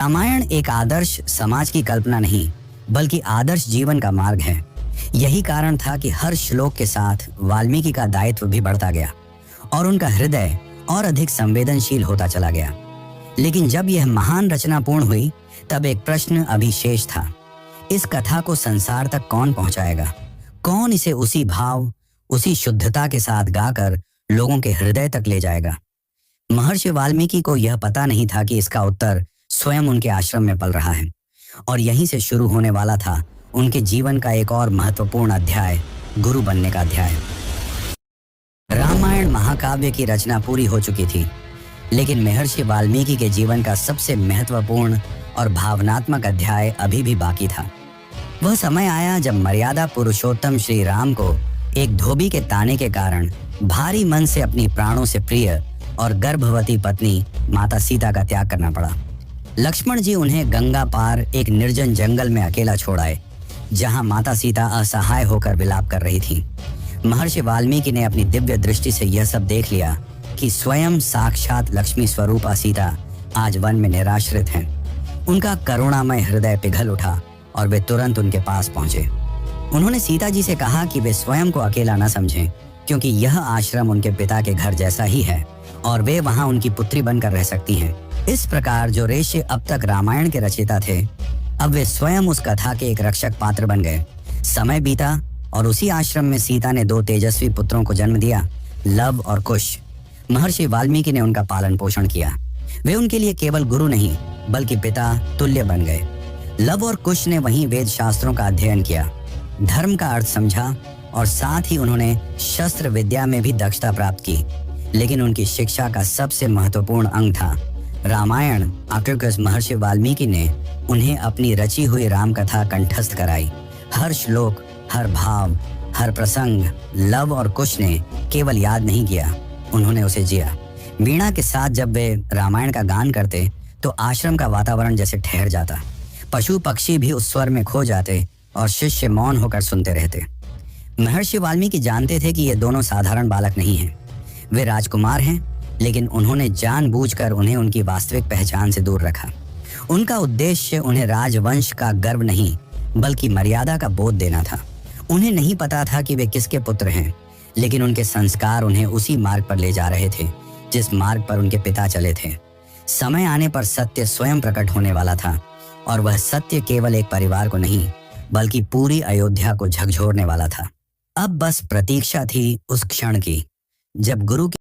रामायण एक आदर्श समाज की कल्पना नहीं, बल्कि आदर्श जीवन का मार्ग है। यही कारण था कि हर श्लोक के साथ वाल्मीकि का दायित्व भी बढ़ता गया और उनका हृदय और अधिक संवेदनशील होता चला गया। लेकिन जब यह महान रचना पूर्ण हुई, तब एक प्रश्न अभी शेष था। इस कथा को संसार तक कौन पहुंचाएगा? कौन इसे उसी भाव, उसी शुद्धता के साथ गाकर लोगों के हृदय तक ले जाएगा? महर्षि वाल्मीकि को यह पता नहीं था कि इसका उत्तर स्वयं उनके आश्रम में पल रहा है, और यहीं से शुरू होने वाला था उनके जीवन का एक और महत्वपूर्ण अध्याय, गुरु बनने का अध्याय। रामायण महाकाव्य की रचना पूरी हो चुकी थी, लेकिन महर्षि वाल्मीकि के जीवन का सबसे महत्वपूर्ण और भावनात्मक अध्याय अभी भी बाकी था। वह समय आया जब मर्यादा पुरुषोत्तम श्री राम को एक धोबी के ताने के कारण भारी मन से अपनी प्राणों से प्रिय और गर्भवती पत्नी माता सीता का त्याग करना पड़ा। लक्ष्मण जी उन्हें गंगा पार एक निर्जन जंगल में अकेला छोड़ आए, जहां माता सीता असहाय होकर विलाप कर रही थी। महर्षि वाल्मीकि ने अपनी दिव्य दृष्टि से यह सब देख लिया कि स्वयं साक्षात लक्ष्मी स्वरूपा सीता आज वन में निराश्रित हैं। उनका करुणामय हृदय पिघल उठा और वे तुरंत उनके पास पहुंचे। उन्होंने सीता जी से कहा कि वे स्वयं को अकेला न समझें, क्योंकि यह आश्रम उनके पिता के घर जैसा ही है और वे वहां उनकी पुत्री बनकर रह सकती हैं। इस प्रकार जो ऋषि अब तक रामायण के रचयिता थे, अब वे स्वयं उस कथा के एक रक्षक पात्र बन गए। समय बीता और उसी आश्रम में सीता ने 2 तेजस्वी पुत्रों को जन्म दिया, लव और कुश। महर्षि वाल्मीकि ने उनका पालन पोषण किया। वे उनके लिए केवल गुरु नहीं, बल्कि पिता तुल्य बन गए। लव और कुश ने वहीं वेद शास्त्रों का अध्ययन किया, धर्म का अर्थ समझा और साथ ही उन्होंने शस्त्र विद्या में भी दक्षता प्राप्त की। लेकिन उनकी शिक्षा का सबसे महत्वपूर्ण अंग था रामायण। आखिरकार महर्षि वाल्मीकि ने उन्हें अपनी रची हुई राम कथा कंठस्थ कराई। हर श्लोक, हर भाव, हर प्रसंग लव और कुश ने केवल याद नहीं किया, उन्होंने उसे जिया। वीणा के साथ जब वे रामायण का गान करते तो आश्रम का वातावरण जैसे ठहर जाता। पशु पक्षी भी उस स्वर में खो जाते और शिष्य मौन होकर सुनते रहते। महर्षि वाल्मीकि जानते थे कि ये दोनों साधारण बालक नहीं हैं। वे राजकुमार हैं, लेकिन उन्होंने जानबूझकर उन्हें उनकी वास्तविक पहचान से दूर रखा। उनका उद्देश्य उन्हें राजवंश का गर्व नहीं, बल्कि मर्यादा का बोध देना था। उन्हें नहीं पता था कि वे किसके पुत्र हैं, लेकिन उनके संस्कार उन्हें उसी मार्ग पर ले जा रहे थे जिस मार्ग पर उनके पिता चले थे। समय आने पर सत्य स्वयं प्रकट होने वाला था, और वह सत्य केवल एक परिवार को नहीं, बल्कि पूरी अयोध्या को झकझोरने वाला था। अब बस प्रतीक्षा थी उस क्षण की, जब गुरु की